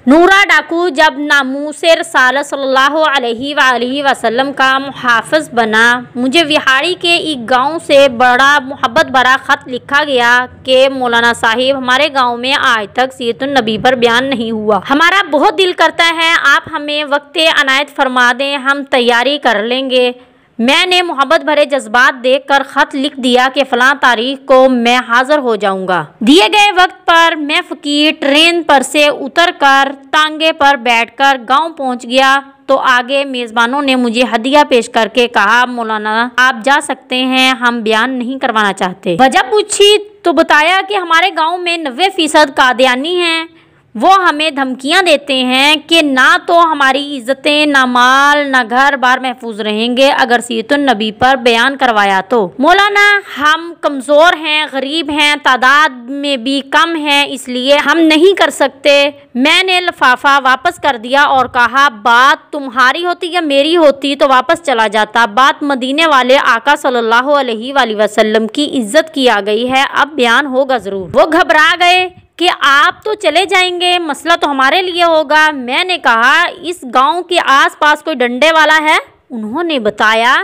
नूरा डाकू जब नामूसे रसालत सल्लल्लाहु अलैहि वसल्लम का मुहाफ़िज़ बना, मुझे विहाड़ी के एक गांव से बड़ा मोहब्बत भरा ख़त लिखा गया कि मौलाना साहिब, हमारे गांव में आज तक सीरतुन नबी पर बयान नहीं हुआ। हमारा बहुत दिल करता है आप हमें वक्त अनायत फरमा दें, हम तैयारी कर लेंगे। मैंने मोहब्बत भरे जज्बात देखकर ख़त लिख दिया कि फ़लाँ तारीख को मैं हाज़िर हो जाऊंगा। दिए गए वक्त पर मैं फ़कीर ट्रेन पर से उतरकर टांगे पर बैठकर गांव पहुंच गया तो आगे मेज़बानों ने मुझे हदिया पेश करके कहा, मौलाना आप जा सकते हैं, हम बयान नहीं करवाना चाहते। वजह पूछी तो बताया कि हमारे गाँव में 90% कादियानी हैं। वो हमें धमकियां देते हैं कि ना तो हमारी इज्जतें, ना माल, ना घर बार महफूज रहेंगे अगर सीरतुन नबी पर बयान करवाया तो। मौलाना हम कमज़ोर हैं, गरीब हैं, तादाद में भी कम हैं, इसलिए हम नहीं कर सकते। मैंने लिफाफा वापस कर दिया और कहा, बात तुम्हारी होती या मेरी होती तो वापस चला जाता। बात मदीने वाले आका सल्लल्लाहु अलैहि वसल्लम की इज्जत की आ गई है, अब बयान होगा ज़रूर। वो घबरा गए कि आप तो चले जाएंगे, मसला तो हमारे लिए होगा। मैंने कहा, इस गांव के आसपास कोई डंडे वाला है? उन्होंने बताया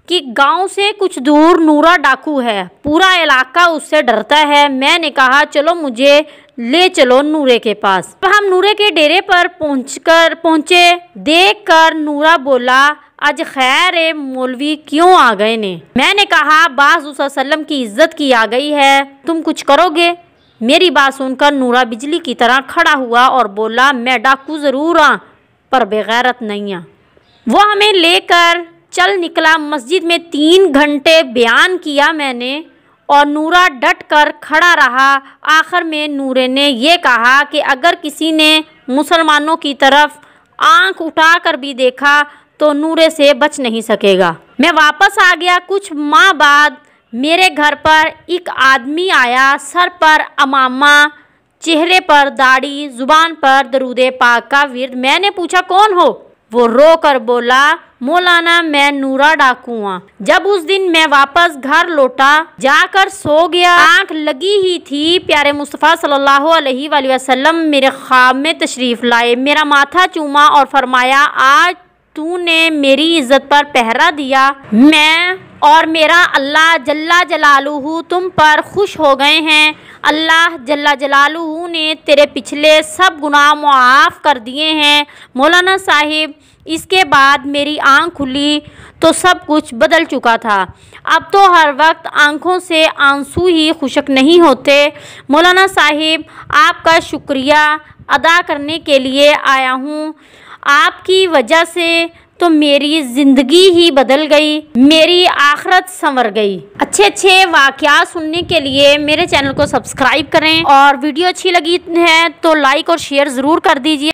कि गांव से कुछ दूर नूरा डाकू है, पूरा इलाका उससे डरता है। मैंने कहा, चलो मुझे ले चलो नूरे के पास। हम नूरे के डेरे पर पहुंचे। देखकर नूरा बोला, आज खैर है मौलवी क्यों आ गए ने? मैंने कहा, बास सल्लम की इज्जत की आ गई है, तुम कुछ करोगे? मेरी बात सुनकर नूरा बिजली की तरह खड़ा हुआ और बोला, मैं डाकू ज़रूर हाँ पर बेगैरत नहीं हाँ। वो हमें लेकर चल निकला। मस्जिद में 3 घंटे बयान किया मैंने और नूरा डट कर खड़ा रहा। आखिर में नूरे ने ये कहा कि अगर किसी ने मुसलमानों की तरफ आंख उठाकर भी देखा तो नूरे से बच नहीं सकेगा। मैं वापस आ गया। कुछ माह बाद मेरे घर पर एक आदमी आया, सर पर अमामा, चेहरे पर दाढ़ी, जुबान पर दरूदे पाक का विर्द। मैंने पूछा, कौन हो? वो रो कर बोला, मौलाना मैं नूरा डाकू हूँ। जब उस दिन मैं वापस घर लौटा, जाकर सो गया। आंख लगी ही थी, प्यारे मुस्तफ़ा सल्लल्लाहु अलैहि वसल्लम मेरे ख्वाब में तशरीफ़ लाए, मेरा माथा चूमा और फरमाया, आज तूने मेरी इज्जत पर पहरा दिया, मैं और मेरा अल्लाह जल्ला जलालुहू तुम पर खुश हो गए हैं। अल्लाह जल्ला जलालुहू ने तेरे पिछले सब गुनाह मुआफ़ कर दिए हैं। मौलाना साहिब, इसके बाद मेरी आँख खुली तो सब कुछ बदल चुका था। अब तो हर वक्त आँखों से आंसू ही खुशक नहीं होते। मौलाना साहिब, आपका शुक्रिया अदा करने के लिए आया हूँ। आपकी वजह से तो मेरी ज़िंदगी ही बदल गई, मेरी आखिरत संवर गई। अच्छे वाक़यात सुनने के लिए मेरे चैनल को सब्सक्राइब करें और वीडियो अच्छी लगी है तो लाइक और शेयर ज़रूर कर दीजिए।